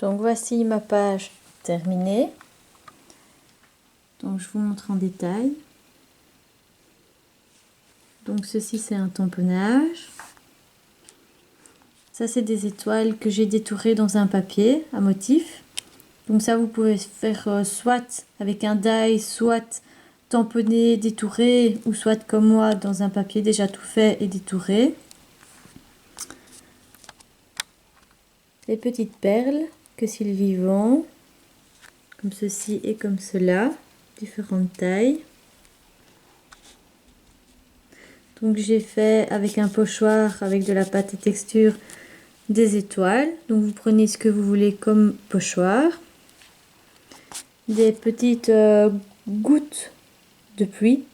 Donc voici ma page terminée. Donc je vous montre en détail. Donc ceci c'est un tamponnage. Ça c'est des étoiles que j'ai détourées dans un papier à motif. Donc ça vous pouvez faire soit avec un die, soit tamponner, détourer, ou soit comme moi dans un papier déjà tout fait et détouré. Les petites perles que Sylvie vend, comme ceci et comme cela, différentes tailles. Donc j'ai fait avec un pochoir avec de la pâte à texture des étoiles. Donc vous prenez ce que vous voulez comme pochoir. Des petites gouttes de pluie.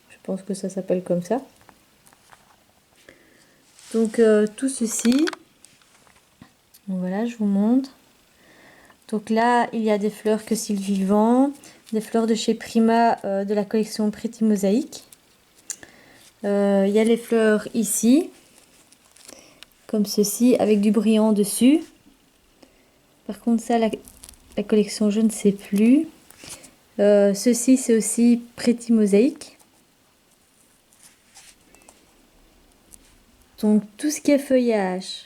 Je pense que ça s'appelle comme ça. Donc tout ceci. Donc, voilà, je vous montre. Donc là, il y a des fleurs que Sylvie vend. Des fleurs de chez Prima de la collection Pretty Mosaic. Il y a les fleurs ici. Comme ceci, avec du brillant dessus. Par contre, ça, la collection, je ne sais plus. Ceci, c'est aussi Pretty Mosaic. Donc, tout ce qui est feuillage.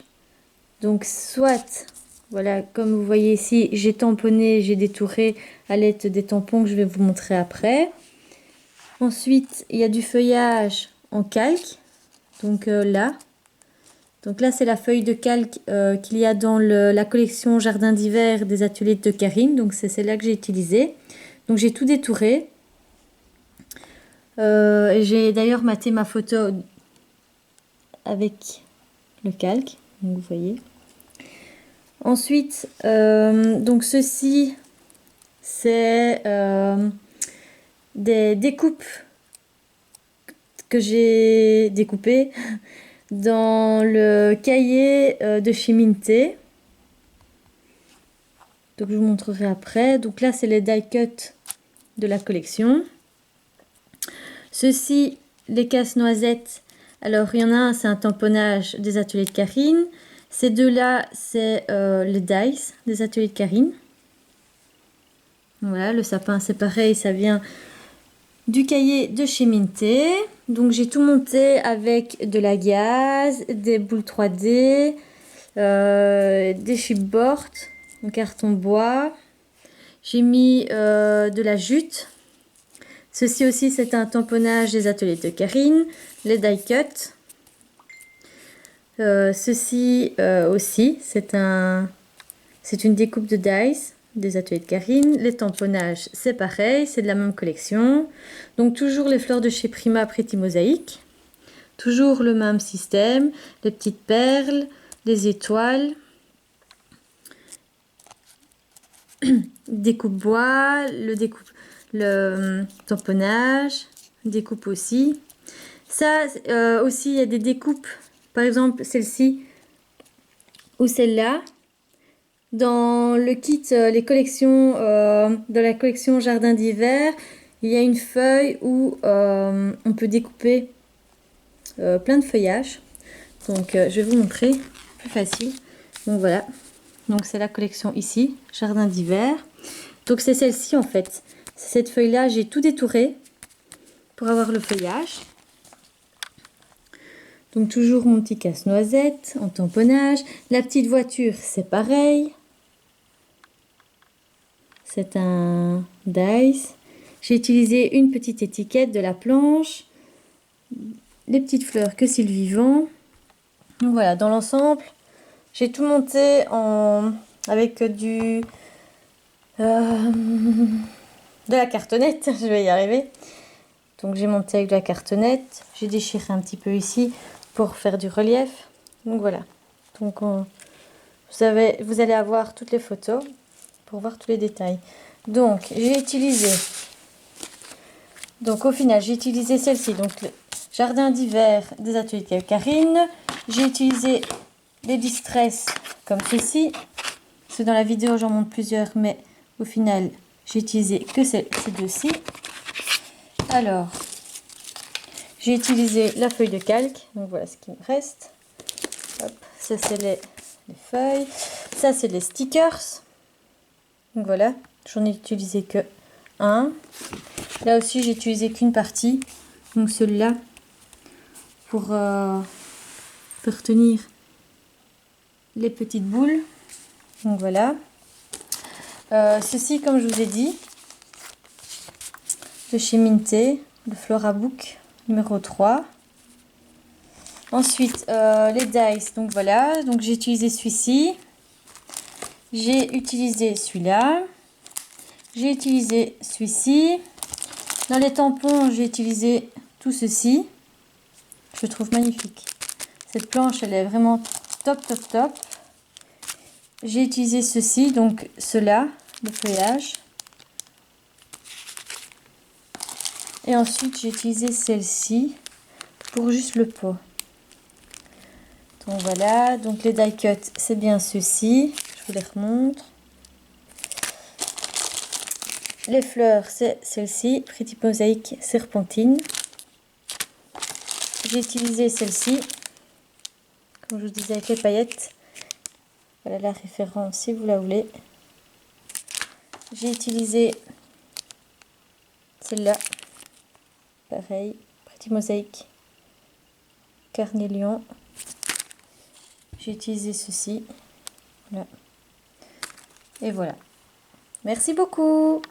Donc, soit, voilà, comme vous voyez ici, j'ai tamponné, j'ai détouré à l'aide des tampons que je vais vous montrer après. Ensuite, il y a du feuillage en calque. Donc, là. Donc là, c'est la feuille de calque qu'il y a dans la collection Jardin d'hiver des ateliers de Karine. Donc c'est celle-là que j'ai utilisée. Donc j'ai tout détouré. J'ai d'ailleurs maté ma photo avec le calque. Donc vous voyez. Ensuite, donc ceci, c'est des découpes que j'ai découpées dans le cahier de chez Minté. Donc je vous montrerai après. Donc là c'est les die cut de la collection. Ceci, les casse-noisettes. Alors il y en a un, c'est un tamponnage des ateliers de Karine. Ces deux-là, c'est les dice des ateliers de Karine. Voilà, le sapin c'est pareil, ça vient du cahier de chez Minté. Donc j'ai tout monté avec de la gaze, des boules 3D, des chipboards en carton bois. J'ai mis de la jute. Ceci aussi c'est un tamponnage des ateliers de Karine. Les die cut. Ceci aussi c'est une découpe de dice des ateliers de Karine. Les tamponnages c'est pareil, c'est de la même collection. Donc toujours les fleurs de chez Prima Pretty Mosaic. Toujours le même système, les petites perles, les étoiles, découpe bois, le tamponnage, découpe aussi. Ça aussi, il y a des découpes, par exemple celle-ci ou celle-là. Dans le kit, les collections de la collection Jardin d'hiver, il y a une feuille où on peut découper plein de feuillages. Donc je vais vous montrer, plus facile. Donc voilà, donc c'est la collection ici, Jardin d'hiver. Donc c'est celle-ci en fait. Cette feuille-là, j'ai tout détouré pour avoir le feuillage. Donc toujours mon petit casse-noisette en tamponnage. La petite voiture, c'est pareil. C'est un dice. J'ai utilisé une petite étiquette de la planche. Les petites fleurs que Sylvie vend. Donc voilà, dans l'ensemble, j'ai tout monté avec de la cartonnette. Je vais y arriver. Donc j'ai monté avec de la cartonnette. J'ai déchiré un petit peu ici pour faire du relief. Donc voilà. Donc vous allez avoir toutes les photos pour voir tous les détails. Donc j'ai utilisé. Donc au final j'ai utilisé celle-ci. Donc le Jardin d'hiver des ateliers de Karine. J'ai utilisé les distress comme ceci. Parce que dans la vidéo j'en montre plusieurs, mais au final j'ai utilisé que ces deux-ci. Alors j'ai utilisé la feuille de calque. Donc voilà ce qui me reste. Hop, ça c'est les feuilles. Ça, c'est les stickers. Donc voilà, j'en ai utilisé que un. Là aussi, j'ai utilisé qu'une partie. Donc celui-là, pour faire tenir les petites boules. Donc voilà. Ceci, comme je vous ai dit, de chez Minté, le Florabook numéro 3. Ensuite, les dice. Donc voilà, donc j'ai utilisé celui-ci. J'ai utilisé celui-là. J'ai utilisé celui-ci. Dans les tampons, j'ai utilisé tout ceci. Je trouve magnifique. Cette planche, elle est vraiment top, top, top. J'ai utilisé ceci, donc cela, le feuillage. Et ensuite, j'ai utilisé celle-ci pour juste le pot. Donc voilà, donc les die cut, c'est bien ceci. Je vous les remontre. Les fleurs, c'est celle-ci, Pretty Mosaic Serpentine. J'ai utilisé celle-ci, comme je vous disais, avec les paillettes. Voilà la référence si vous la voulez. J'ai utilisé celle-là, pareil, Pretty Mosaic Carnelian. J'ai utilisé ceci, voilà. Et voilà. Merci beaucoup.